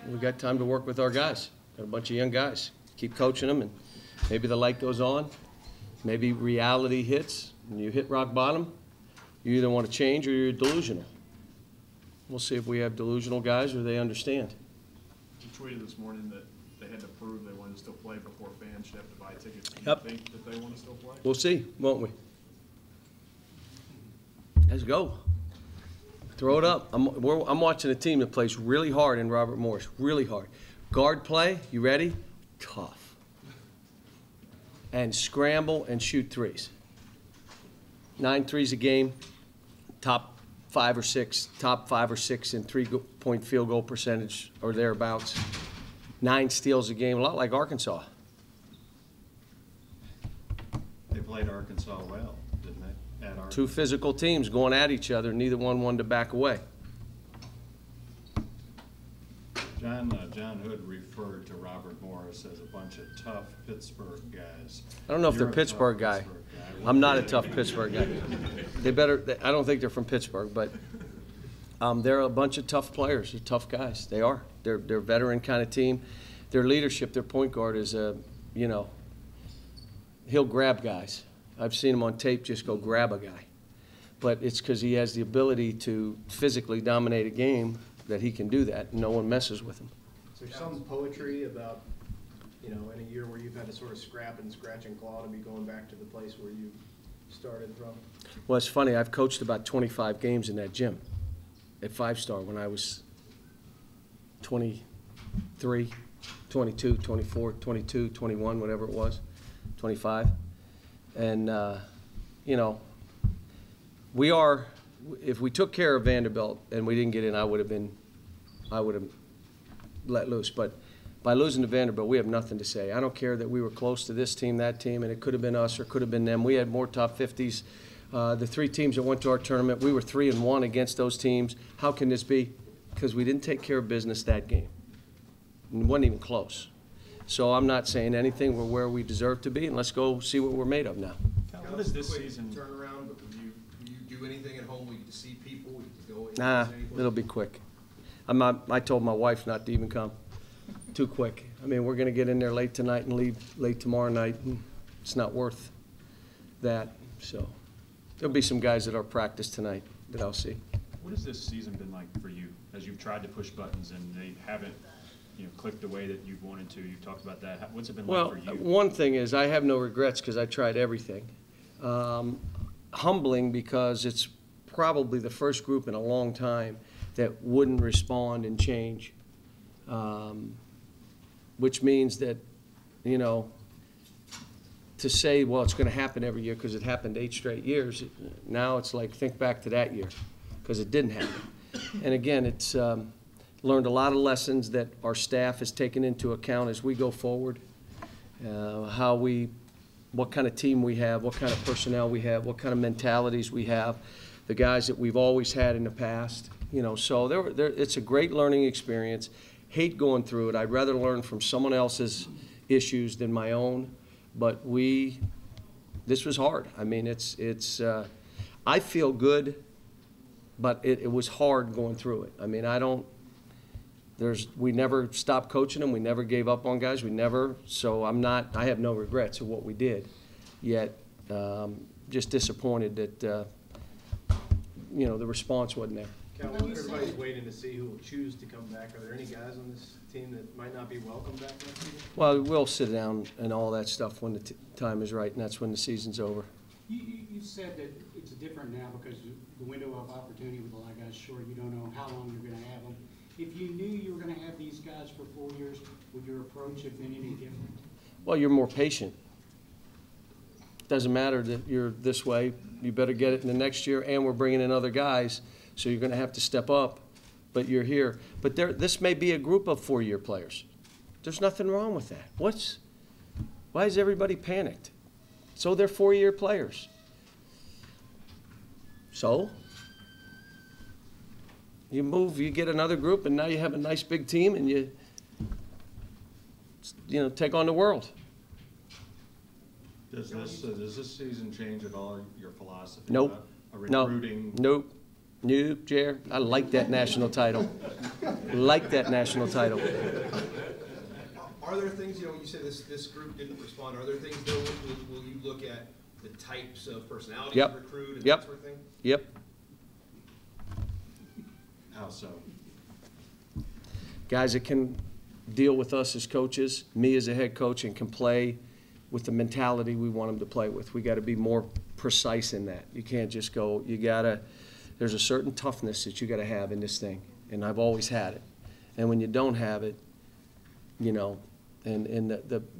we got time to work with our guys. Got a bunch of young guys. Keep coaching them, and maybe the light goes on. Maybe reality hits, and you hit rock bottom. You either want to change or you're delusional. We'll see if we have delusional guys or they understand. You tweeted this morning that they had to prove they wanted to still play before fans should have to buy tickets. Do you Yep. think that they want to still play? We'll see, won't we? Let's go. Throw it up. I'm watching a team that plays really hard in Robert Morris, really hard. Guard play, you ready? Tough. And scramble and shoot threes. 9 threes a game, top 5 or 6 in three-point field goal percentage or thereabouts. 9 steals a game, a lot like Arkansas. They played Arkansas well, didn't they? At Arkansas. 2 physical teams going at each other, neither one wanted to back away. John Hood referred to Robert Morris as a bunch of tough Pittsburgh guys. I don't know if they're Pittsburgh guy. I'm not a tough Pittsburgh guy. I don't think they're from Pittsburgh, but they're a bunch of tough players. They're tough guys. They are. They're a veteran kind of team. Their leadership, their point guard is he'll grab guys. I've seen him on tape just go grab a guy. But it's because he has the ability to physically dominate a game that he can do that, and no one messes with him. Is there some poetry about, in a year where you've had to sort of scrap and scratch and claw to be going back to the place where you started from? Well, it's funny. I've coached about 25 games in that gym at 5-Star when I was 23, 22, 24, 22, 21, whatever it was, 25. And, we are, if we took care of Vanderbilt and we didn't get in, I would have let loose. But by losing to Vanderbilt, we have nothing to say. I don't care that we were close to this team, that team, and it could have been us or could have been them. We had more top 50s. The 3 teams that went to our tournament, we were 3-1 against those teams. How can this be? Because we didn't take care of business that game. It wasn't even close. So I'm not saying anything. We're where we deserve to be, and let's go see what we're made of now. What is this season? Turnaround, but will you do anything at home? Will you see people? Will you go in? Nah, it'll be quick. I told my wife not to even come. Too quick. I mean, we're going to get in there late tonight and leave late tomorrow night. And it's not worth that. So there'll be some guys at our practice tonight that I'll see. What has this season been like for you as you've tried to push buttons and they haven't clicked the way that you've wanted to? You've talked about that. What's it been like for you? Well, one thing is I have no regrets because I tried everything. Humbling because it's probably the first group in a long time that wouldn't respond and change, which means that, to say, well, it's going to happen every year because it happened 8 straight years, now it's like think back to that year because it didn't happen. And again, it's learned a lot of lessons that our staff has taken into account as we go forward, what kind of team we have, what kind of personnel we have, what kind of mentalities we have, the guys that we've always had in the past. So it's a great learning experience. Hate going through it. I'd rather learn from someone else's issues than my own. But this was hard. I mean, I feel good, but it was hard going through it. I mean, we never stopped coaching them. We never gave up on guys. So I have no regrets of what we did. Yet, just disappointed that, the response wasn't there. Cal, everybody's waiting to see who will choose to come back. Are there any guys on this team that might not be welcome back next season? Well, we'll sit down and all that stuff when the time is right, and that's when the season's over. You said that it's different now because the window of opportunity with a lot of guys short. You don't know how long you're going to have them. If you knew you were going to have these guys for 4 years, would your approach have been any different? Well, you're more patient. Doesn't matter that you're this way. You better get it in the next year, and we're bringing in other guys, so you're going to have to step up. But you're here. But this may be a group of 4-year players. There's nothing wrong with that. Why is everybody panicked? So they're 4-year players. So you move, you get another group, and now you have a nice big team, and you take on the world. Does this season change at all your philosophy? Nope. About recruiting? Nope. Nope, Jer. I like that national title. Like that national title. Are there things, you know, you said this group didn't respond, are there things though, will you look at the types of personalities Yep. recruit and Yep. that sort of thing? Yep. How so? Guys that can deal with us as coaches, me as a head coach, and can play with the mentality we want them to play with. We got to be more precise in that. You can't just go, there's a certain toughness that you got to have in this thing, and I've always had it. And when you don't have it, you know, and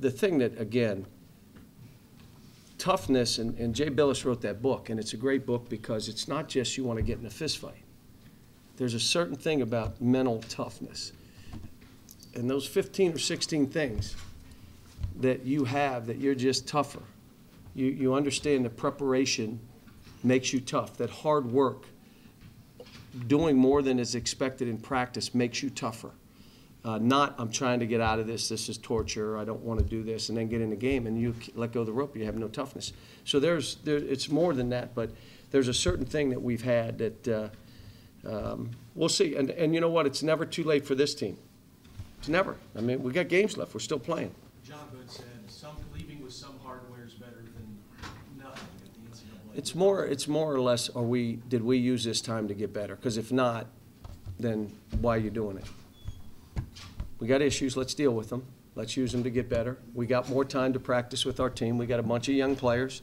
the thing that, again, toughness, and Jay Billis wrote that book, and it's a great book because it's not just you want to get in a fist fight. There's a certain thing about mental toughness. And those 15 or 16 things that you have, that you're just tougher. You understand that preparation makes you tough, that hard work, doing more than is expected in practice makes you tougher. Not, I'm trying to get out of this is torture, I don't want to do this, and then get in the game and you let go of the rope, you have no toughness. So it's more than that, but there's a certain thing that we've had that we'll see. And you know what, it's never too late for this team. It's never. I mean, we got games left, we're still playing. John Hood said, leaving with some hardware is better than nothing at the NCAA. It's more or less, did we use this time to get better? Because if not, then why are you doing it? We got issues, let's deal with them. Let's use them to get better. We got more time to practice with our team. We got a bunch of young players.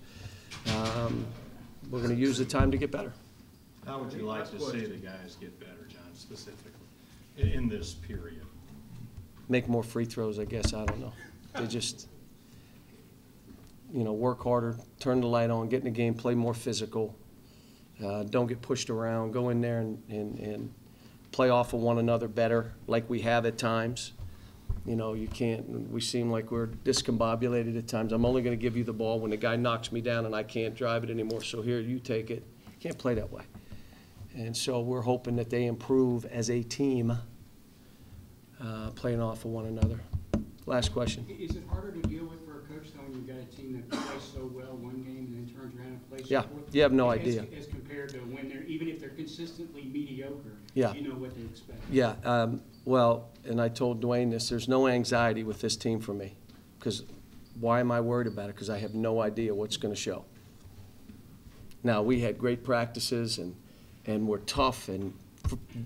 We're going to use the time to get better. How would you like to see the guys get better, John, specifically, in this period? Make more free throws, I guess. I don't know. They just, work harder, turn the light on, get in the game, play more physical. Don't get pushed around. Go in there and play off of one another better, like we have at times. You can't. We seem like we're discombobulated at times. I'm only going to give you the ball when the guy knocks me down and I can't drive it anymore. So here, you take it. You can't play that way. And so we're hoping that they improve as a team, playing off of one another. Last question. Is it harder to deal with for a coach though when you've got a team that plays so well one game and then turns around and plays Yeah, so poorly? you have no idea. As compared to when even if they're consistently mediocre, Yeah. you know what to expect. Yeah, well, and I told Dwayne this, there's no anxiety with this team for me. Because why am I worried about it? Because I have no idea what's going to show. Now, we had great practices, and we're tough, and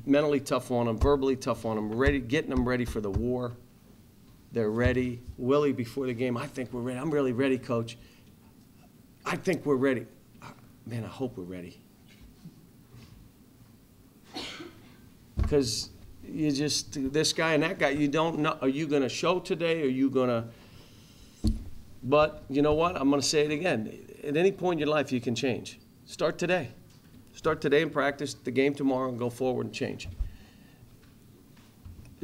mentally tough on them, verbally tough on them, getting them ready for the war. They're ready. Willie, before the game, I think we're ready. I'm really ready, Coach. I think we're ready. Man, I hope we're ready. Because you just, this guy and that guy, you don't know, are you going to show today? Are you going to, but you know what? I'm going to say it again. At any point in your life, you can change. Start today. Start today and practice the game tomorrow and go forward and change.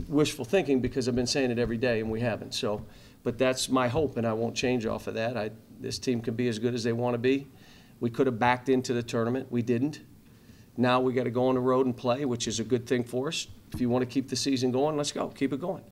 Wishful thinking because I've been saying it every day and we haven't. So, but that's my hope and I won't change off of that. This team can be as good as they want to be. We could have backed into the tournament. We didn't. Now we got to go on the road and play, which is a good thing for us. If you want to keep the season going, let's go. Keep it going.